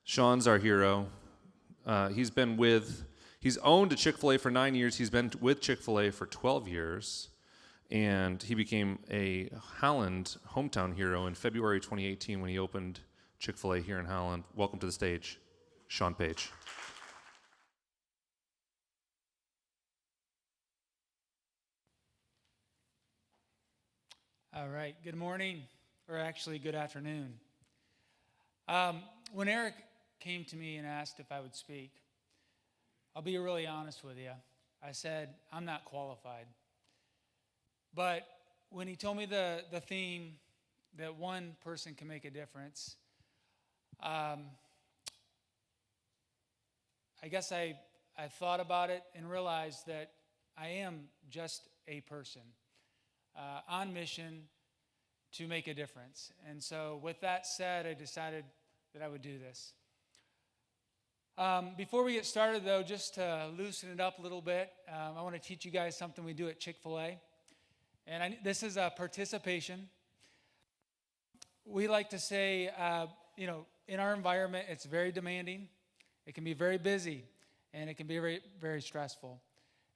Shaun's our hero. He's owned a Chick-fil-A for 9 years. He's been with Chick-fil-A for 12 years. And he became a Holland hometown hero in February 2018 when he opened Chick-fil-A here in Holland. Welcome to the stage, Shaun Page. All right, good morning, or actually good afternoon. When Eric came to me and asked if I would speak, I'll be really honest with you. I said, I'm not qualified. But when he told me the theme that one person can make a difference, I guess I thought about it and realized that I am just a person on mission to make a difference. And so with that said, I decided that I would do this. Before we get started, though, just to loosen it up a little bit, I want to teach you guys something we do at Chick-fil-A. And this is a participation. We like to say, in our environment, it's very demanding. It can be very busy, and it can be very, very stressful.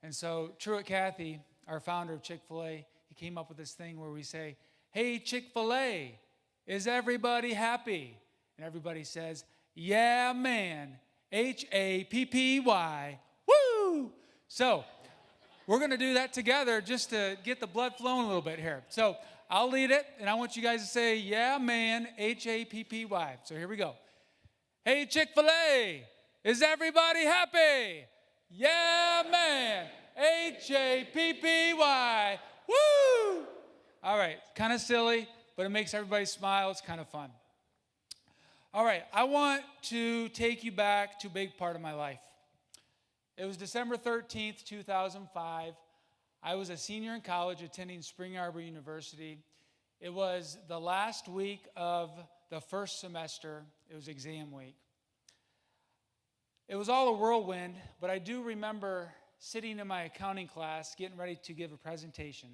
And so Truett Cathy, our founder of Chick-fil-A, he came up with this thing where we say, hey, Chick-fil-A, is everybody happy? And everybody says, yeah, man, Happy, woo! So we're going to do that together just to get the blood flowing a little bit here. So I'll lead it, and I want you guys to say, yeah, man, Happy. So here we go. Hey, Chick-fil-A, is everybody happy? Yeah, man, Happy, woo! All right, kind of silly, but it makes everybody smile. It's kind of fun. All right, I want to take you back to a big part of my life. It was December 13th, 2005. I was a senior in college attending Spring Arbor University. It was the last week of the first semester. It was exam week. It was all a whirlwind, but I do remember sitting in my accounting class getting ready to give a presentation.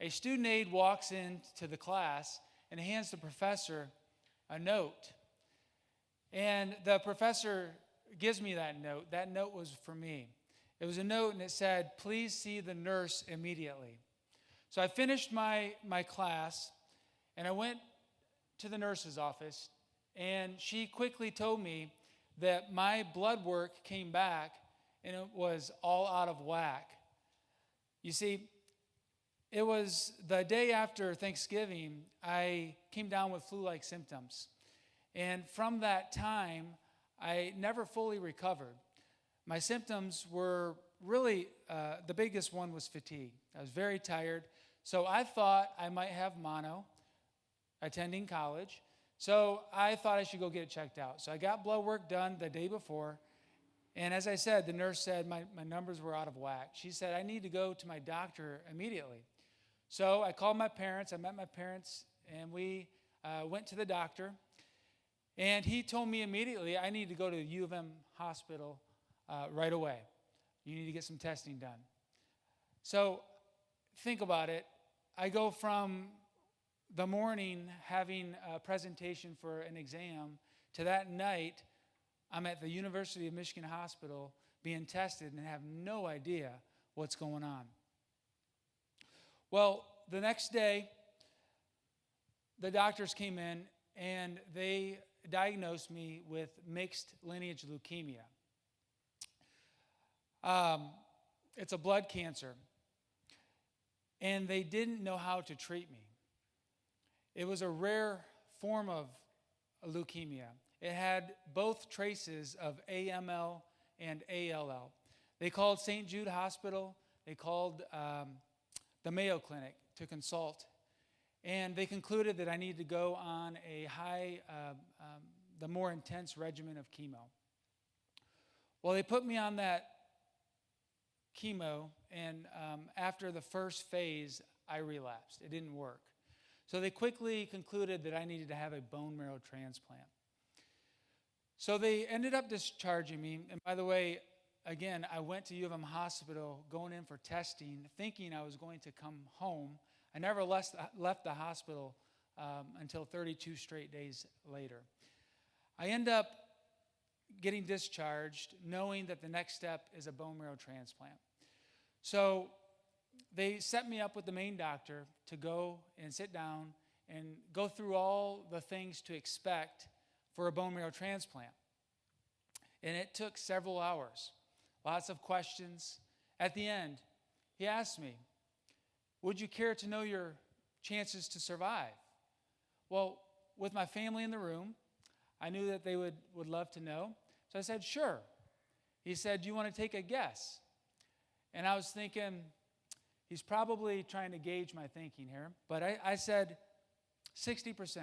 A student aide walks into the class and hands the professor a note. And the professor gives me that note. That note was for me. It was a note, and it said, please see the nurse immediately. So I finished my class, and I went to the nurse's office, and she quickly told me that my blood work came back, and it was all out of whack. You see, it was the day after Thanksgiving, I came down with flu-like symptoms. And from that time, I never fully recovered. My symptoms were really, the biggest one was fatigue. I was very tired. So I thought I might have mono, attending college. So I thought I should go get it checked out. So I got blood work done the day before. And as I said, the nurse said my numbers were out of whack. She said, I need to go to my doctor immediately. So I called my parents. I met my parents, and we went to the doctor. And he told me immediately, I need to go to the U of M hospital right away. You need to get some testing done. So think about it. I go from the morning having a presentation for an exam to that night, I'm at the University of Michigan hospital being tested and have no idea what's going on. Well, the next day, the doctors came in and they diagnosed me with mixed lineage leukemia. It's a blood cancer. And they didn't know how to treat me. It was a rare form of leukemia. It had both traces of AML and ALL. They called St. Jude Hospital. They called the Mayo Clinic to consult. And they concluded that I needed to go on a the more intense regimen of chemo. Well, they put me on that chemo, and after the first phase, I relapsed. It didn't work. So they quickly concluded that I needed to have a bone marrow transplant. So they ended up discharging me. And by the way, again, I went to U of M hospital going in for testing, thinking I was going to come home. I never left the hospital until 32 straight days later. I end up getting discharged, knowing that the next step is a bone marrow transplant. So they set me up with the main doctor to go and sit down and go through all the things to expect for a bone marrow transplant. And it took several hours, lots of questions. At the end, he asked me, would you care to know your chances to survive? Well, with my family in the room, I knew that they would love to know. So I said, sure. He said, do you want to take a guess? And I was thinking, he's probably trying to gauge my thinking here. But I said, 60%.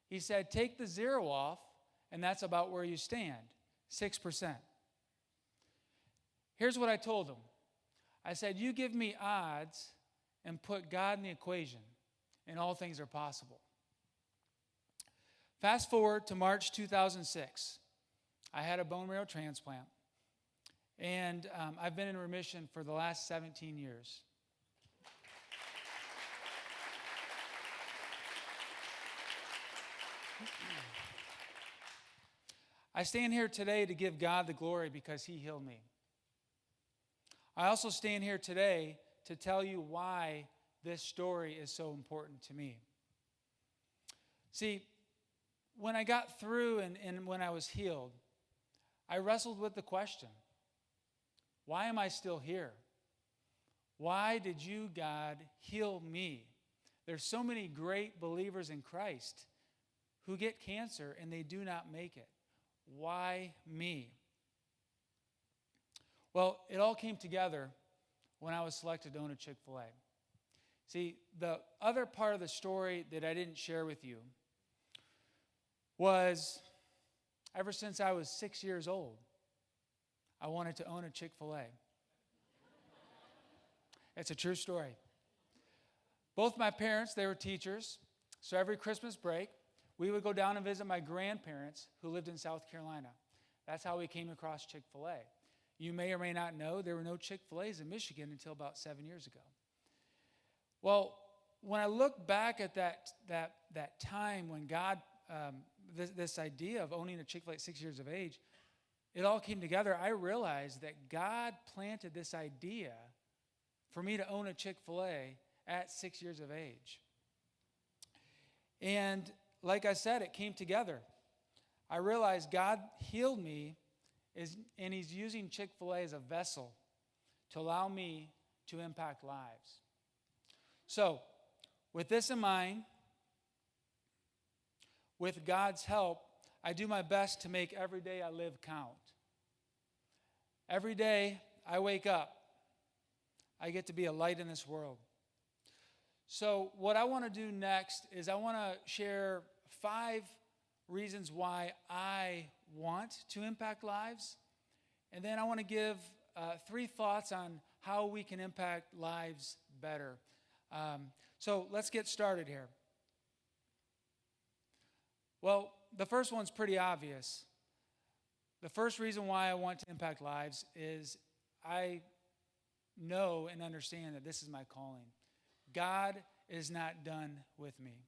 He said, take the 0 off, and that's about where you stand, 6%. Here's what I told him. I said, you give me odds and put God in the equation, and all things are possible. Fast forward to March 2006. I had a bone marrow transplant, and I've been in remission for the last 17 years. I stand here today to give God the glory because he healed me. I also stand here today to tell you why this story is so important to me. See, when I got through and when I was healed, I wrestled with the question, why am I still here? Why did you, God, heal me? There's so many great believers in Christ who get cancer and they do not make it. Why me? Well, it all came together when I was selected to own a Chick-Fil-A. See, the other part of the story that I didn't share with you was ever since I was 6 years old, I wanted to own a Chick-fil-A. It's a true story. Both my parents, they were teachers, so every Christmas break, we would go down and visit my grandparents who lived in South Carolina. That's how we came across Chick-fil-A. You may or may not know there were no Chick-fil-A's in Michigan until about 7 years ago. Well, when I look back at that time when God, this idea of owning a Chick-fil-A at 6 years of age, it all came together. I realized that God planted this idea for me to own a Chick-fil-A at 6 years of age. And like I said, it came together. I realized God healed me, and he's using Chick-fil-A as a vessel to allow me to impact lives. So, with this in mind, with God's help, I do my best to make every day I live count. Every day I wake up, I get to be a light in this world. So what I want to do next is I want to share 5 reasons why I want to impact lives. And then I want to give 3 thoughts on how we can impact lives better. So let's get started here. Well, the first one's pretty obvious. The first reason why I want to impact lives is I know and understand that this is my calling. God is not done with me.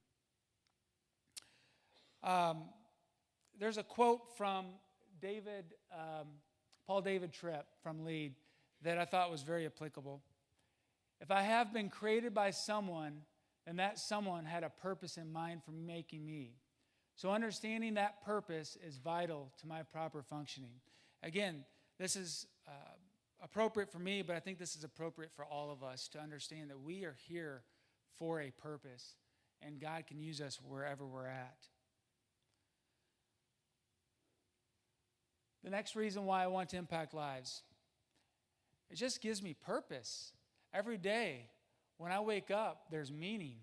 There's a quote from Paul David Tripp from Lead that I thought was very applicable. If I have been created by someone, then that someone had a purpose in mind for making me. So understanding that purpose is vital to my proper functioning. Again, this is appropriate for me, but I think this is appropriate for all of us to understand that we are here for a purpose, and God can use us wherever we're at. The next reason why I want to impact lives, it just gives me purpose. Every day when I wake up, there's meaning.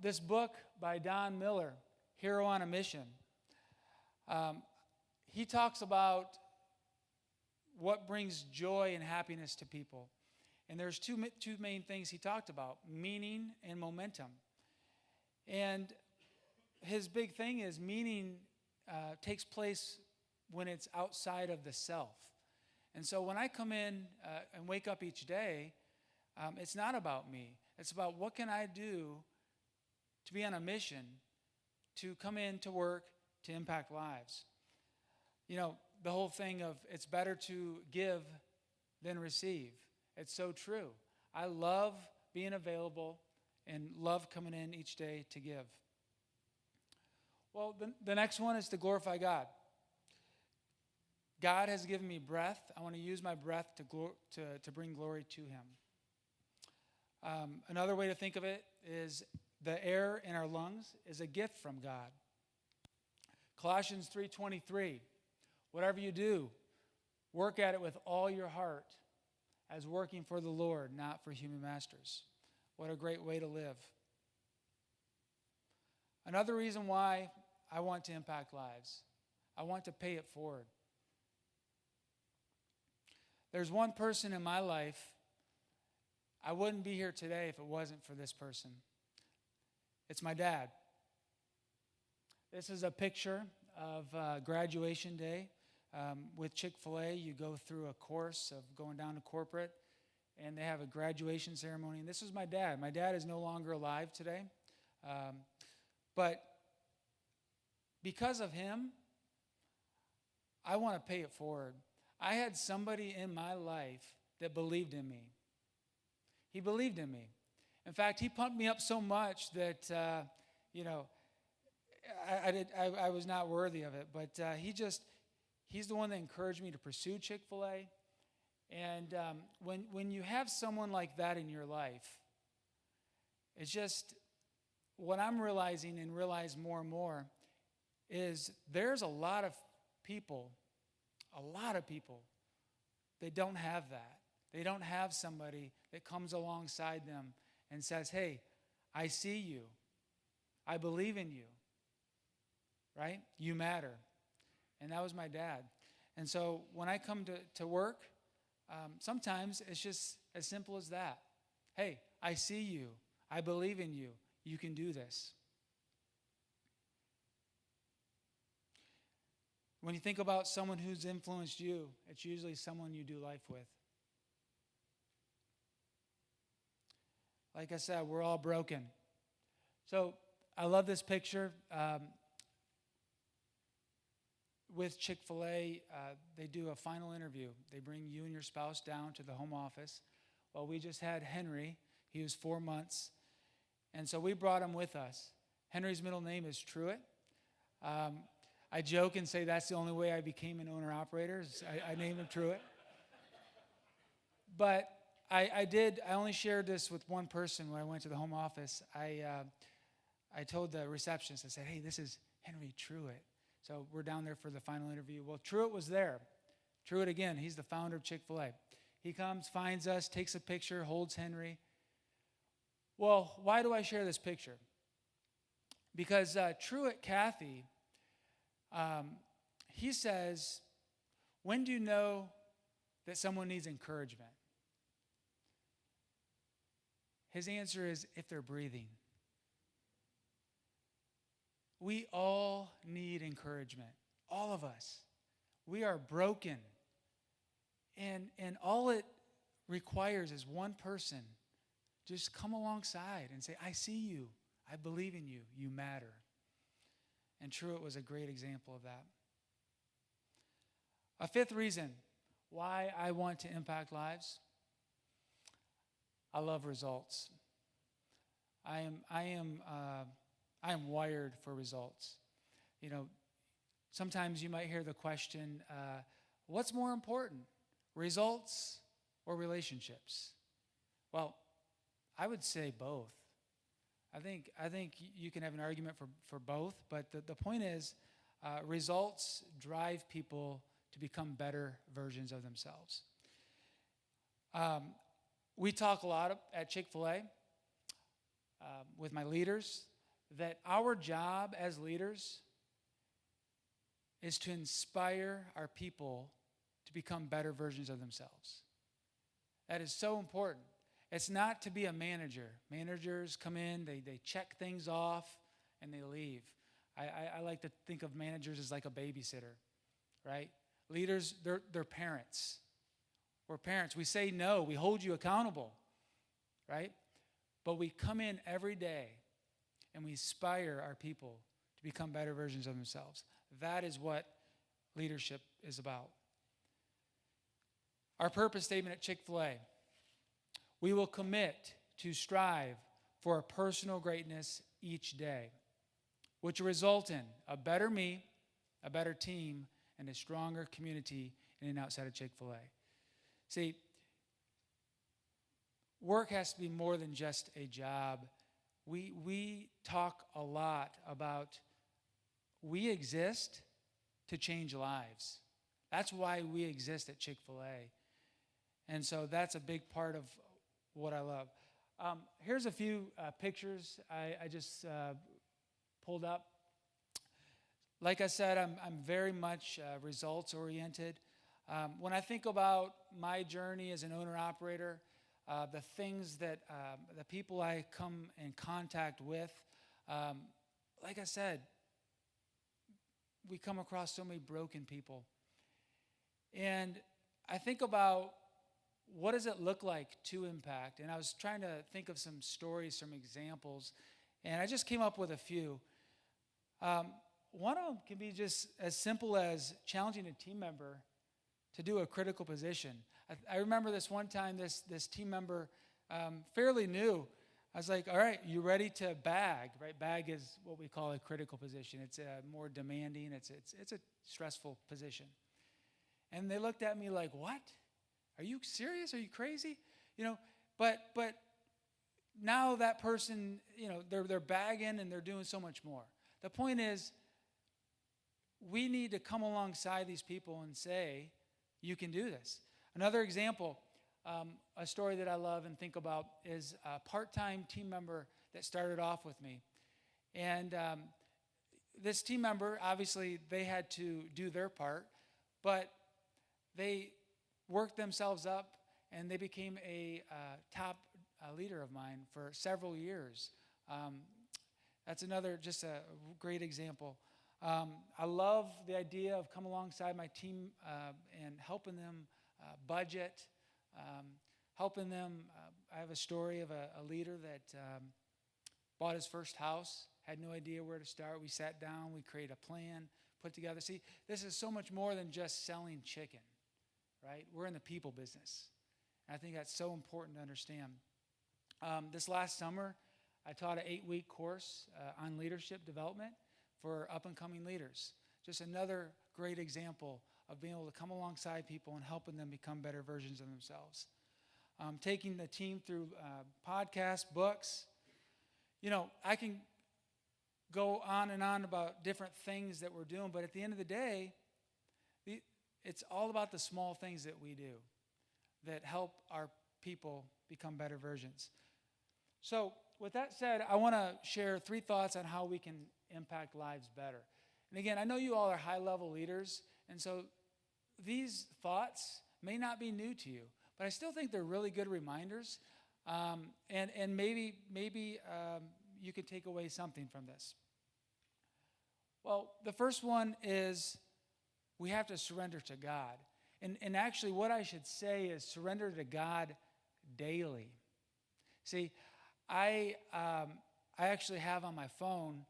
This book by Don Miller, Hero on a Mission, he talks about what brings joy and happiness to people. And there's two main things he talked about, meaning and momentum. And his big thing is meaning takes place when it's outside of the self. And so when I come in and wake up each day, it's not about me. It's about what can I do to be on a mission, to come in to work to impact lives. You know, the whole thing of it's better to give than receive. It's so true. I love being available and love coming in each day to give. Well, the next one is to glorify God. God has given me breath. I want to use my breath to bring glory to him. Another way to think of it is the air in our lungs is a gift from God. Colossians 3:23, whatever you do, work at it with all your heart as working for the Lord, not for human masters. What a great way to live. Another reason why I want to impact lives, I want to pay it forward. There's one person in my life, I wouldn't be here today if it wasn't for this person. It's my dad. This is a picture of graduation day. With Chick-Fil-A, you go through a course of going down to corporate, and they have a graduation ceremony. And this is my dad. My dad is no longer alive today. But because of him, I want to pay it forward. I had somebody in my life that believed in me. He believed in me. In fact, he pumped me up so much that, I was not worthy of it. But he's the one that encouraged me to pursue Chick-fil-A. And when you have someone like that in your life, it's just what I'm realizing and realize more and more is there's a lot of people that don't have that. They don't have somebody that comes alongside them and says, hey, I see you. I believe in you. Right? You matter. And that was my dad. And so when I come to work, sometimes it's just as simple as that. Hey, I see you. I believe in you. You can do this. When you think about someone who's influenced you, it's usually someone you do life with. Like I said, we're all broken. So I love this picture. With Chick-fil-A, they do a final interview. They bring you and your spouse down to the home office. Well, we just had Henry. He was 4 months. And so we brought him with us. Henry's middle name is Truett. I joke and say that's the only way I became an owner-operator. I named him Truett. But I only shared this with one person when I went to the home office. I told the receptionist, I said, hey, this is Henry Truett. So we're down there for the final interview. Well, Truett was there. Truett, again, he's the founder of Chick-fil-A. He comes, finds us, takes a picture, holds Henry. Well, why do I share this picture? Because Truett Kathy, he says, when do you know that someone needs encouragement? His answer is if they're breathing. We all need encouragement, all of us. We are broken. And all it requires is one person just come alongside and say, I see you. I believe in you. You matter. And Truett was a great example of that. A fifth reason why I want to impact lives, I love results. I am wired for results. You know, sometimes you might hear the question, what's more important, results or relationships? Well, I would say both. I think you can have an argument for both, but the point is, results drive people to become better versions of themselves. We talk a lot at Chick-fil-A with my leaders that our job as leaders is to inspire our people to become better versions of themselves. That is so important. It's not to be a manager. Managers come in, they check things off, and they leave. I like to think of managers as like a babysitter, right? Leaders, they're parents. We're parents. We say no. We hold you accountable, right? But we come in every day and we inspire our people to become better versions of themselves. That is what leadership is about. Our purpose statement at Chick-fil-A: we will commit to strive for a personal greatness each day, which will result in a better me, a better team, and a stronger community in and outside of Chick-fil-A. See, work has to be more than just a job. We talk a lot about we exist to change lives. That's why we exist at Chick-fil-A. And so that's a big part of what I love. Here's a few pictures I just pulled up. Like I said, I'm very much results-oriented. When I think about my journey as an owner-operator, the things that the people I come in contact with, like I said, we come across so many broken people. And I think about what does it look like to impact? And I was trying to think of some stories, some examples, and I just came up with a few. One of them can be just as simple as challenging a team member to do a critical position. I remember this one time, this team member, fairly new, I was like, all right, you ready to bag, right? Bag is what we call a critical position. It's more demanding. It's a stressful position. And they looked at me like, what? Are you serious? Are you crazy? But now that person, they're bagging and they're doing so much more. The point is, we need to come alongside these people and say, you can do this. Another example, a story that I love and think about is a part-time team member that started off with me. And this team member, obviously, they had to do their part, but they worked themselves up and they became a top leader of mine for several years. That's another, just a great example. I love the idea of coming alongside my team and helping them budget, helping them. I have a story of a leader that bought his first house, had no idea where to start. We sat down, we created a plan, put together. See, this is so much more than just selling chicken, right? We're in the people business. And I think that's so important to understand. This last summer, I taught an 8-week course on leadership development for up-and-coming leaders. Just another great example of being able to come alongside people and helping them become better versions of themselves. Taking the team through podcasts, books. I can go on and on about different things that we're doing, but at the end of the day, it's all about the small things that we do that help our people become better versions. So with that said, I want to share 3 thoughts on how we can impact lives better. And again, I know you all are high-level leaders, and so these thoughts may not be new to you, but I still think they're really good reminders, and maybe you could take away something from this. Well, the first one is we have to surrender to God. And actually what I should say is surrender to God daily. See, I actually have on my phone,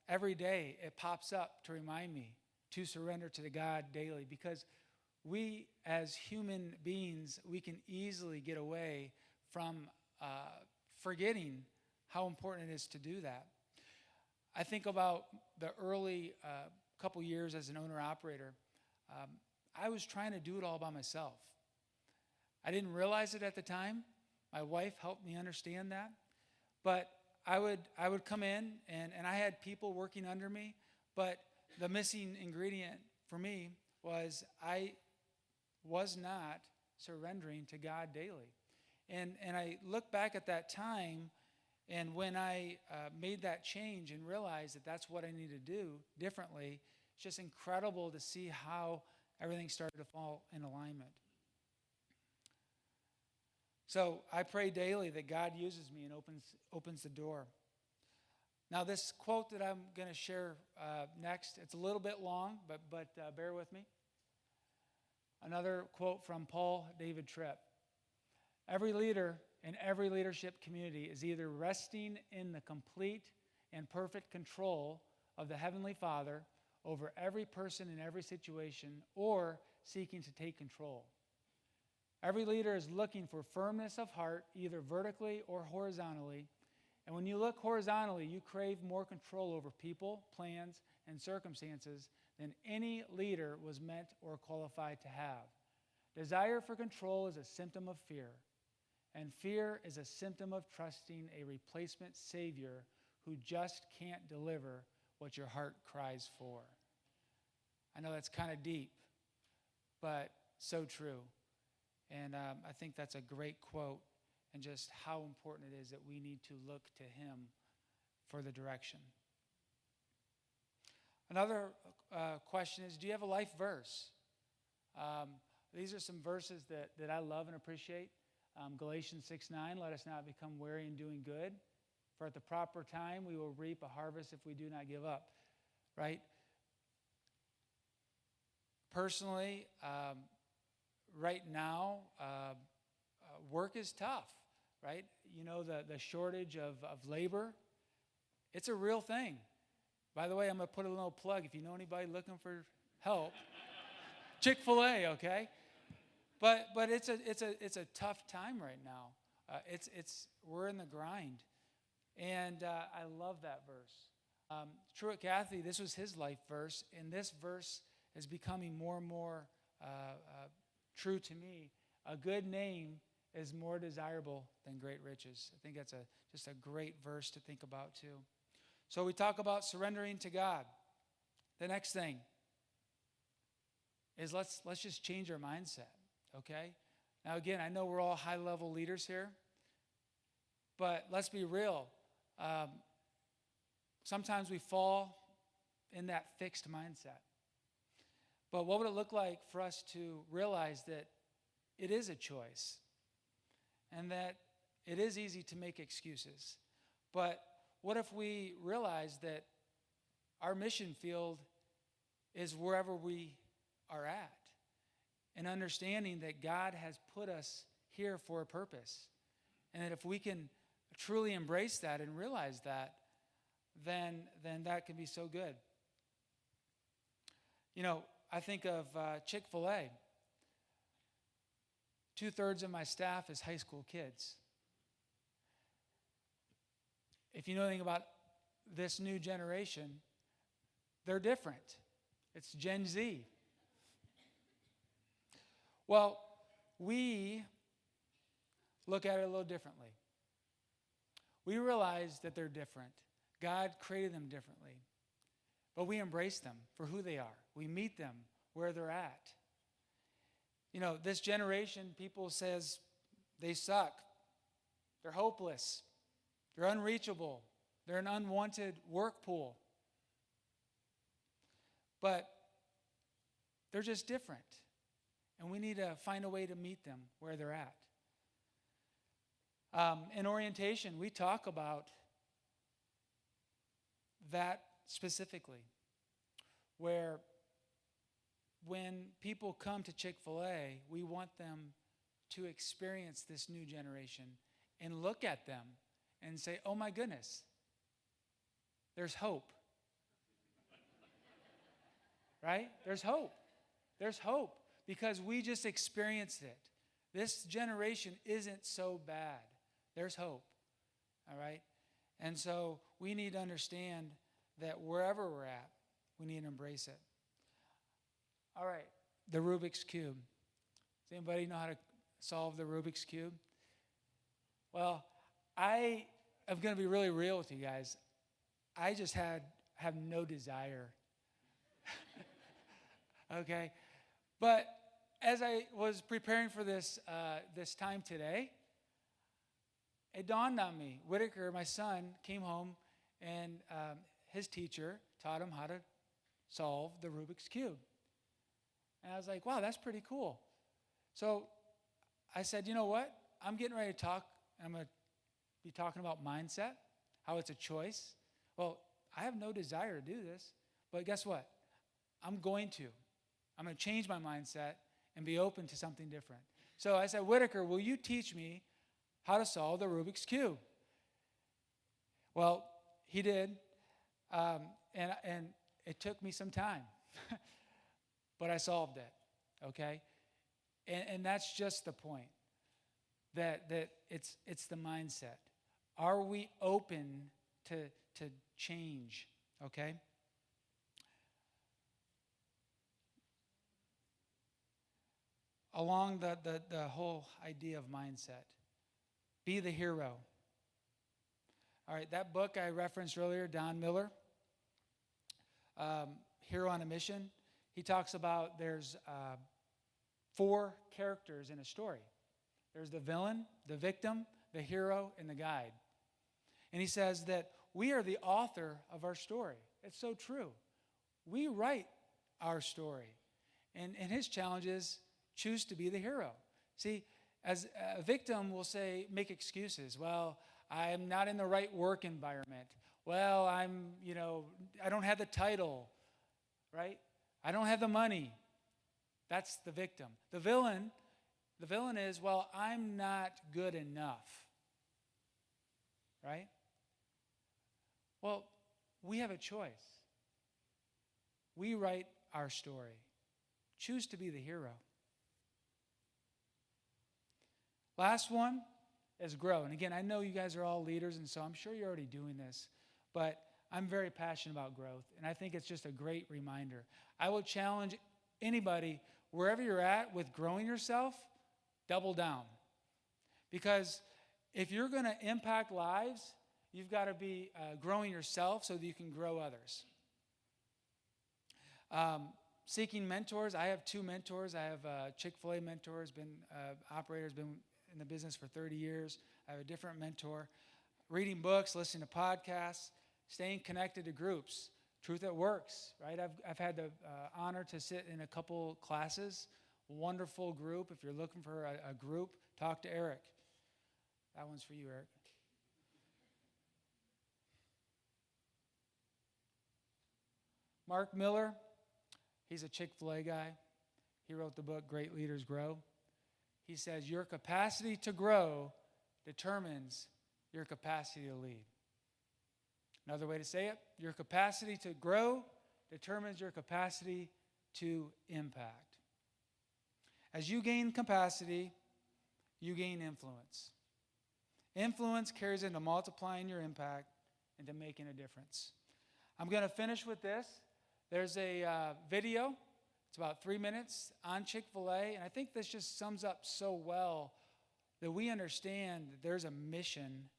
every day it pops up to remind me to surrender to the God daily, because we as human beings, we can easily get away from forgetting how important it is to do that. I think about the early couple years as an owner-operator. I was trying to do it all by myself. I didn't realize it at the time. My wife helped me understand that. But I would come in, and I had people working under me, but the missing ingredient for me was I was not surrendering to God daily. And I look back at that time, and when I made that change and realized that that's what I need to do differently, it's just incredible to see how everything started to fall in alignment. So I pray daily that God uses me and opens the door. Now this quote that I'm going to share next, it's a little bit long, but bear with me. Another quote from Paul David Tripp. Every leader in every leadership community is either resting in the complete and perfect control of the Heavenly Father over every person in every situation or seeking to take control. Every leader is looking for firmness of heart, either vertically or horizontally. And when you look horizontally, you crave more control over people, plans, and circumstances than any leader was meant or qualified to have. Desire for control is a symptom of fear, and fear is a symptom of trusting a replacement Savior who just can't deliver what your heart cries for. I know that's kind of deep, but so true. And I think that's a great quote, and just how important it is that we need to look to Him for the direction. Another question is, do you have a life verse? These are some verses that I love and appreciate. Galatians 6:9, let us not become weary in doing good, for at the proper time we will reap a harvest if we do not give up, right? Personally, right now, work is tough, right? You know, the shortage of labor, it's a real thing. By the way, I'm going to put a little plug. If you know anybody looking for help, Chick-Fil-A, okay? But it's a tough time right now. We're in the grind, and I love that verse. Truett Cathy, this was his life verse, and this verse is becoming more and more true to me. A good name is more desirable than great riches. I think that's just a great verse to think about too. So we talk about surrendering to God. The next thing is let's just change our mindset, okay? Now again, I know we're all high-level leaders here, but let's be real. Sometimes we fall in that fixed mindset. But what would it look like for us to realize that it is a choice and that it is easy to make excuses? But what if we realize that our mission field is wherever we are at, and understanding that God has put us here for a purpose, and that if we can truly embrace that and realize that, then that can be so good. You know, I think of Chick-Fil-A. 2/3 of my staff is high school kids. If you know anything about this new generation, they're different. It's Gen Z. Well, we look at it a little differently. We realize that they're different. God created them differently. But we embrace them for who they are. We meet them where they're at. You know, this generation, people says they suck. They're hopeless. They're unreachable. They're an unwanted work pool. But they're just different. And we need to find a way to meet them where they're at. In orientation, we talk about that specifically, where when people come to Chick-fil-A, we want them to experience this new generation and look at them and say, oh my goodness, there's hope. Right? There's hope. There's hope because we just experienced it. This generation isn't so bad. There's hope. All right? And so we need to understand that wherever we're at, we need to embrace it. All right, the Rubik's Cube. Does anybody know how to solve the Rubik's Cube? Well, I am going to be really real with you guys. I just have no desire. Okay? But as I was preparing for this time today, it dawned on me. Whitaker, my son, came home and his teacher taught him how to solve the Rubik's Cube. And I was like, wow, that's pretty cool. So I said, you know what? I'm getting ready to talk. I'm going to be talking about mindset, how it's a choice. Well, I have no desire to do this, but guess what? I'm going to change my mindset and be open to something different. So I said, Whitaker, will you teach me how to solve the Rubik's Cube? Well, He did. And it took me some time. But I solved it, okay? And that's just the point, that it's the mindset. Are we open to change, okay? Along the whole idea of mindset, be the hero. All right, that book I referenced earlier, Don Miller, Hero on a Mission, he talks about there's 4 characters in a story. There's the villain, the victim, the hero, and the guide. And he says that we are the author of our story. It's so true. We write our story. And his challenge is choose to be the hero. See, as a victim will say, make excuses. Well, I'm not in the right work environment. Well, I don't have the title, right? I don't have the money. That's the victim. The villain is, well, I'm not good enough, right? Well, we have a choice. We write our story. Choose to be the hero. Last one is grow. And again, I know you guys are all leaders, and so I'm sure you're already doing this, but I'm very passionate about growth, and I think it's just a great reminder. I will challenge anybody, wherever you're at with growing yourself, double down. Because if you're going to impact lives, you've got to be growing yourself so that you can grow others. Seeking mentors. I have 2 mentors. I have a Chick-Fil-A mentor, has been operator, has been in the business for 30 years. I have a different mentor. Reading books, listening to podcasts, staying connected to groups. Truth at Works, right? I've had the honor to sit in a couple classes. Wonderful group. If you're looking for a group, talk to Eric. That one's for you, Eric. Mark Miller, he's a Chick-fil-A guy. He wrote the book, Great Leaders Grow. He says, your capacity to grow determines your capacity to lead. Another way to say it, your capacity to grow determines your capacity to impact. As you gain capacity, you gain influence. Influence carries into multiplying your impact and to making a difference. I'm going to finish with this. There's a video. It's about 3 minutes on Chick-fil-A, and I think this just sums up so well that we understand that there's a mission,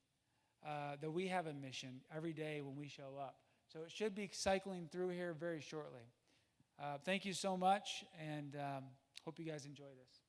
that we have a mission every day when we show up. So it should be cycling through here very shortly. Thank you so much, and hope you guys enjoy this.